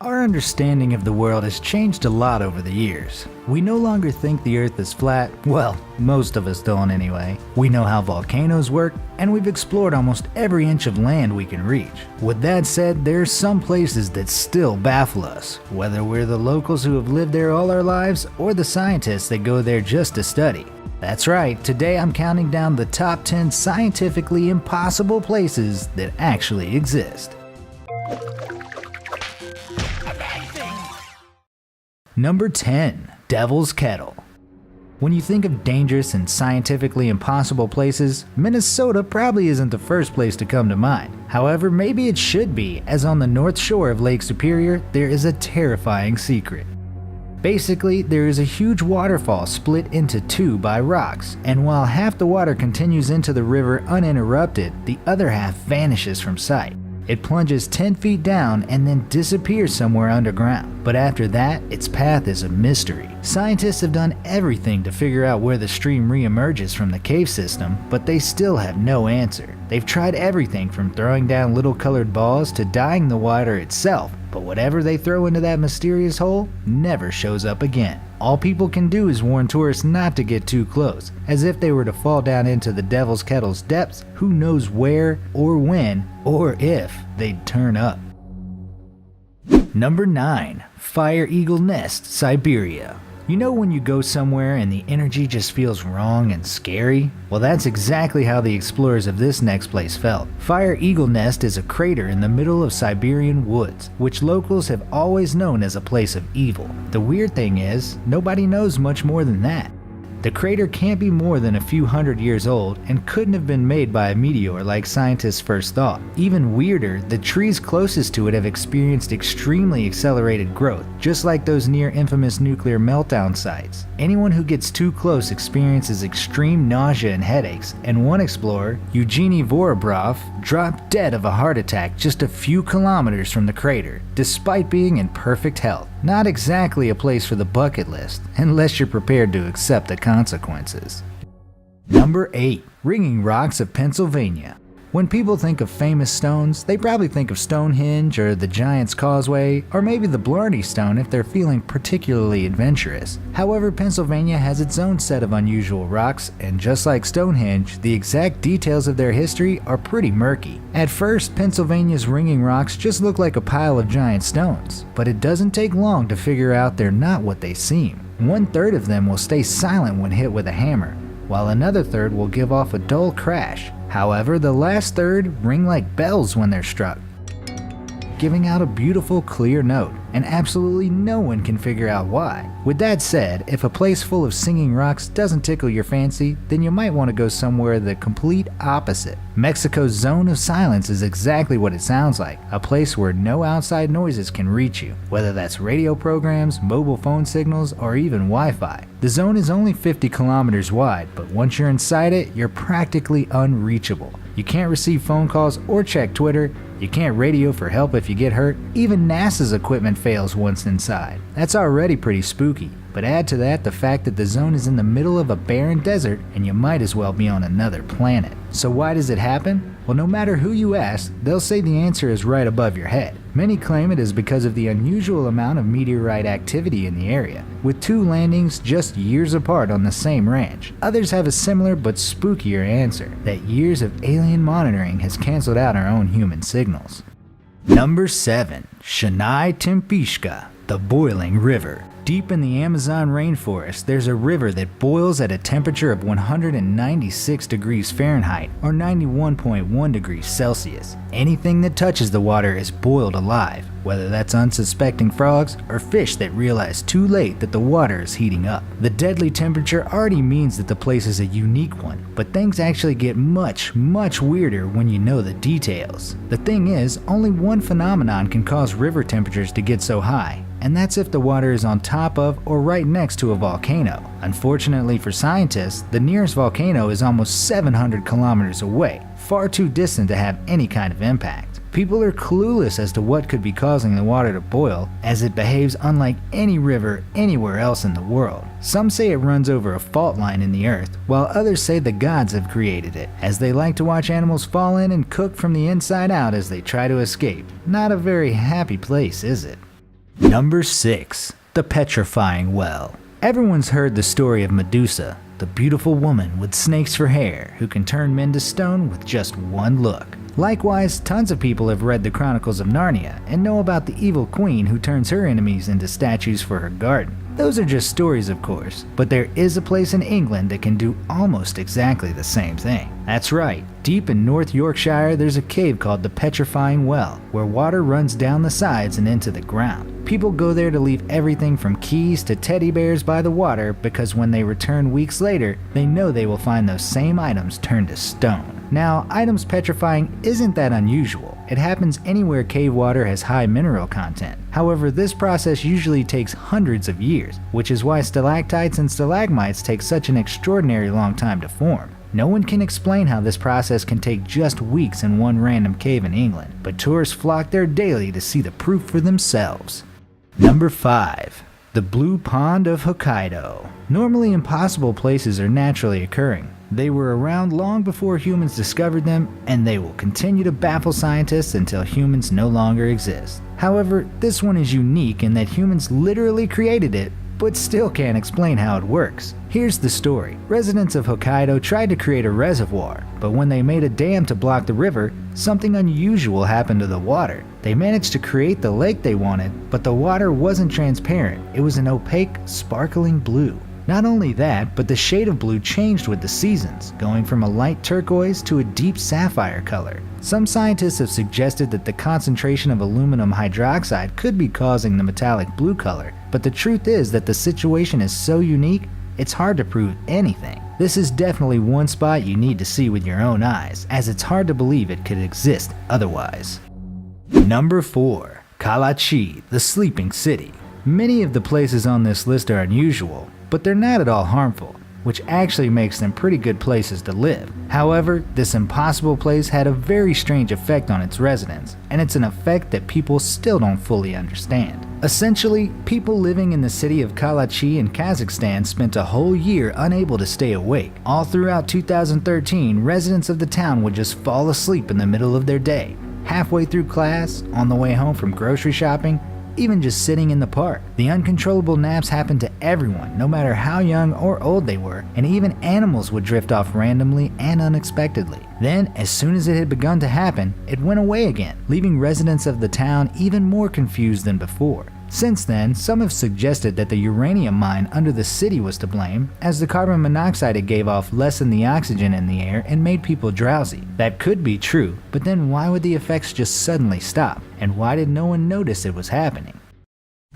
Our understanding of the world has changed a lot over the years. We no longer think the Earth is flat, well, most of us don't anyway. We know how volcanoes work, and we've explored almost every inch of land we can reach. With that said, there are some places that still baffle us, whether we're the locals who have lived there all our lives or the scientists that go there just to study. That's right, today I'm counting down the top 10 scientifically impossible places that actually exist. Number 10. Devil's Kettle. When you think of dangerous and scientifically impossible places, Minnesota probably isn't the first place to come to mind. However, maybe it should be, as on the north shore of Lake Superior, there is a terrifying secret. Basically, there is a huge waterfall split into two by rocks, and while half the water continues into the river uninterrupted, the other half vanishes from sight. It plunges 10 feet down and then disappears somewhere underground. But after that, its path is a mystery. Scientists have done everything to figure out where the stream re-emerges from the cave system, but they still have no answer. They've tried everything from throwing down little colored balls to dyeing the water itself, but whatever they throw into that mysterious hole never shows up again. All people can do is warn tourists not to get too close, as if they were to fall down into the Devil's Kettle's depths, who knows where, or when, or if they'd turn up. Number 9. Fire Eagle Nest, Siberia. You know when you go somewhere and the energy just feels wrong and scary? Well, that's exactly how the explorers of this next place felt. Fire Eagle Nest is a crater in the middle of Siberian woods, which locals have always known as a place of evil. The weird thing is, nobody knows much more than that. The crater can't be more than a few hundred years old and couldn't have been made by a meteor like scientists first thought. Even weirder, the trees closest to it have experienced extremely accelerated growth, just like those near infamous nuclear meltdown sites. Anyone who gets too close experiences extreme nausea and headaches, and one explorer, Eugenie Vorobrov, dropped dead of a heart attack just a few kilometers from the crater, despite being in perfect health. Not exactly a place for the bucket list, unless you're prepared to accept the consequences. Number 8. Ringing Rocks of Pennsylvania. When people think of famous stones, they probably think of Stonehenge or the Giant's Causeway, or maybe the Blarney Stone if they're feeling particularly adventurous. However, Pennsylvania has its own set of unusual rocks, and just like Stonehenge, the exact details of their history are pretty murky. At first, Pennsylvania's ringing rocks just look like a pile of giant stones, but it doesn't take long to figure out they're not what they seem. 1/3 of them will stay silent when hit with a hammer, while another third will give off a dull crash. However, the last third ring like bells when they're struck, giving out a beautiful, clear note, and absolutely no one can figure out why. With that said, if a place full of singing rocks doesn't tickle your fancy, then you might want to go somewhere the complete opposite. Mexico's Zone of Silence is exactly what it sounds like, a place where no outside noises can reach you, whether that's radio programs, mobile phone signals, or even Wi-Fi. The zone is only 50 kilometers wide, but once you're inside it, you're practically unreachable. You can't receive phone calls or check Twitter, you can't radio for help if you get hurt, even NASA's equipment fails once inside. That's already pretty spooky, but add to that the fact that the zone is in the middle of a barren desert and you might as well be on another planet. So why does it happen? Well, no matter who you ask, they'll say the answer is right above your head. Many claim it is because of the unusual amount of meteorite activity in the area, with 2 landings just years apart on the same ranch. Others have a similar but spookier answer, that years of alien monitoring has canceled out our own human signals. Number 7. Shanai Tempishka, the Boiling River. Deep in the Amazon rainforest, there's a river that boils at a temperature of 196 degrees Fahrenheit or 91.1 degrees Celsius. Anything that touches the water is boiled alive, whether that's unsuspecting frogs or fish that realize too late that the water is heating up. The deadly temperature already means that the place is a unique one, but things actually get much weirder when you know the details. The thing is, only one phenomenon can cause river temperatures to get so high, and that's if the water is on top of or right next to a volcano. Unfortunately for scientists, the nearest volcano is almost 700 kilometers away, far too distant to have any kind of impact. People are clueless as to what could be causing the water to boil, as it behaves unlike any river anywhere else in the world. Some say it runs over a fault line in the earth, while others say the gods have created it, as they like to watch animals fall in and cook from the inside out as they try to escape. Not a very happy place, is it? Number 6. The Petrifying Well. Everyone's heard the story of Medusa, the beautiful woman with snakes for hair who can turn men to stone with just one look. Likewise, tons of people have read the Chronicles of Narnia and know about the evil queen who turns her enemies into statues for her garden. Those are just stories, of course, but there is a place in England that can do almost exactly the same thing. That's right, deep in North Yorkshire there's a cave called the Petrifying Well, where water runs down the sides and into the ground. People go there to leave everything from keys to teddy bears by the water because when they return weeks later, they know they will find those same items turned to stone. Now, items petrifying isn't that unusual. It happens anywhere cave water has high mineral content. However, this process usually takes hundreds of years, which is why stalactites and stalagmites take such an extraordinary long time to form. No one can explain how this process can take just weeks in one random cave in England, but tourists flock there daily to see the proof for themselves. Number 5. The Blue Pond of Hokkaido. Normally impossible places are naturally occurring. They were around long before humans discovered them, and they will continue to baffle scientists until humans no longer exist. However, this one is unique in that humans literally created it, but still can't explain how it works. Here's the story. Residents of Hokkaido tried to create a reservoir, but when they made a dam to block the river, something unusual happened to the water. They managed to create the lake they wanted, but the water wasn't transparent. It was an opaque, sparkling blue. Not only that, but the shade of blue changed with the seasons, going from a light turquoise to a deep sapphire color. Some scientists have suggested that the concentration of aluminum hydroxide could be causing the metallic blue color, but the truth is that the situation is so unique, it's hard to prove anything. This is definitely one spot you need to see with your own eyes, as it's hard to believe it could exist otherwise. Number 4. Kalachi, the Sleeping City. Many of the places on this list are unusual, but they're not at all harmful, which actually makes them pretty good places to live. However, this impossible place had a very strange effect on its residents, and it's an effect that people still don't fully understand. Essentially, people living in the city of Kalachi in Kazakhstan spent a whole year unable to stay awake. All throughout 2013, residents of the town would just fall asleep in the middle of their day, halfway through class, on the way home from grocery shopping, even just sitting in the park. The uncontrollable naps happened to everyone, no matter how young or old they were, and even animals would drift off randomly and unexpectedly. Then, as soon as it had begun to happen, it went away again, leaving residents of the town even more confused than before. Since then, some have suggested that the uranium mine under the city was to blame, as the carbon monoxide it gave off lessened the oxygen in the air and made people drowsy. That could be true, but then why would the effects just suddenly stop? And why did no one notice it was happening?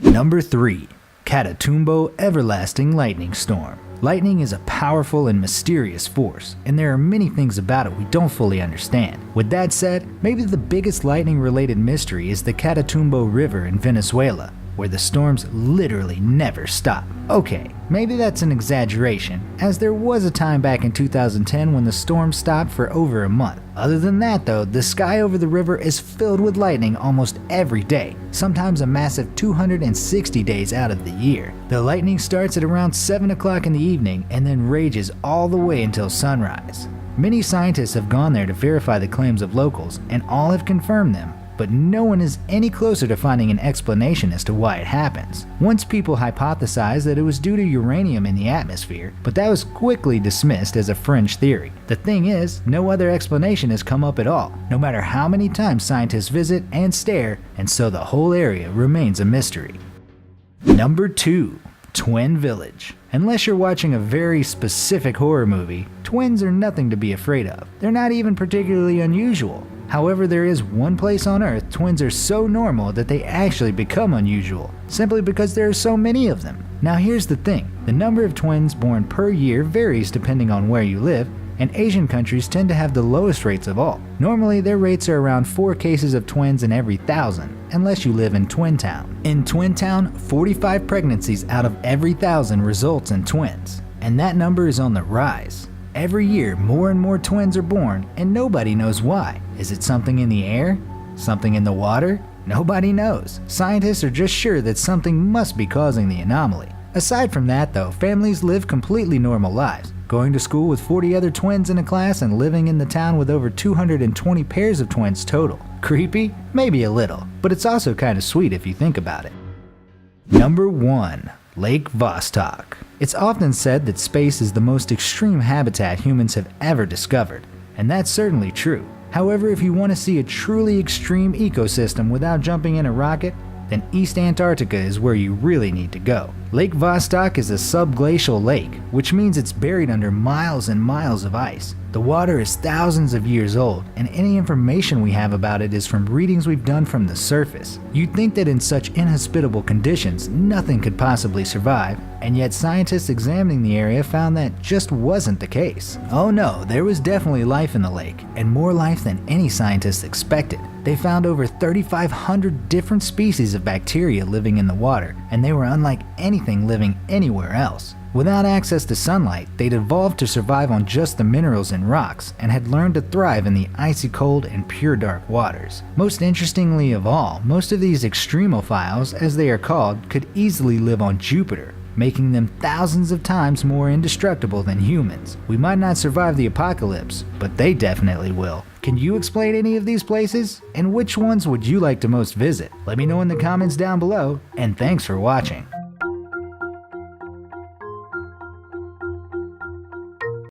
Number 3. Catatumbo Everlasting Lightning Storm. Lightning is a powerful and mysterious force, and there are many things about it we don't fully understand. With that said, maybe the biggest lightning-related mystery is the Catatumbo River in Venezuela, where the storms literally never stop. Okay, maybe that's an exaggeration, as there was a time back in 2010 when the storm stopped for over a month. Other than that though, the sky over the river is filled with lightning almost every day, sometimes a massive 260 days out of the year. The lightning starts at around 7 o'clock in the evening and then rages all the way until sunrise. Many scientists have gone there to verify the claims of locals, and all have confirmed them, but no one is any closer to finding an explanation as to why it happens. Once people hypothesized that it was due to uranium in the atmosphere, but that was quickly dismissed as a fringe theory. The thing is, no other explanation has come up at all, no matter how many times scientists visit and stare, and so the whole area remains a mystery. Number 2. Twin Village. Unless you're watching a very specific horror movie, twins are nothing to be afraid of. They're not even particularly unusual. However, there is one place on Earth twins are so normal that they actually become unusual, simply because there are so many of them. Now here's the thing, the number of twins born per year varies depending on where you live, and Asian countries tend to have the lowest rates of all. Normally their rates are around 4 cases of twins in every 1,000, unless you live in Twin Town. In Twin Town, 45 pregnancies out of every 1,000 results in twins, and that number is on the rise. Every year, more and more twins are born, and nobody knows why. Is it something in the air? Something in the water? Nobody knows. Scientists are just sure that something must be causing the anomaly. Aside from that though, families live completely normal lives, going to school with 40 other twins in a class and living in the town with over 220 pairs of twins total. Creepy? Maybe a little, but it's also kind of sweet if you think about it. Number 1. Lake Vostok. It's often said that space is the most extreme habitat humans have ever discovered, and that's certainly true. However, if you want to see a truly extreme ecosystem without jumping in a rocket, then East Antarctica is where you really need to go. Lake Vostok is a subglacial lake, which means it's buried under miles and miles of ice. The water is thousands of years old, and any information we have about it is from readings we've done from the surface. You'd think that in such inhospitable conditions, nothing could possibly survive, and yet scientists examining the area found that just wasn't the case. Oh no, there was definitely life in the lake, and more life than any scientists expected. They found over 3,500 different species of bacteria living in the water, and they were unlike anything living anywhere else. Without access to sunlight, they'd evolved to survive on just the minerals and rocks, and had learned to thrive in the icy cold and pure dark waters. Most interestingly of all, most of these extremophiles, as they are called, could easily live on Jupiter, making them thousands of times more indestructible than humans. We might not survive the apocalypse, but they definitely will. Can you explain any of these places? And which ones would you like to most visit? Let me know in the comments down below, and thanks for watching.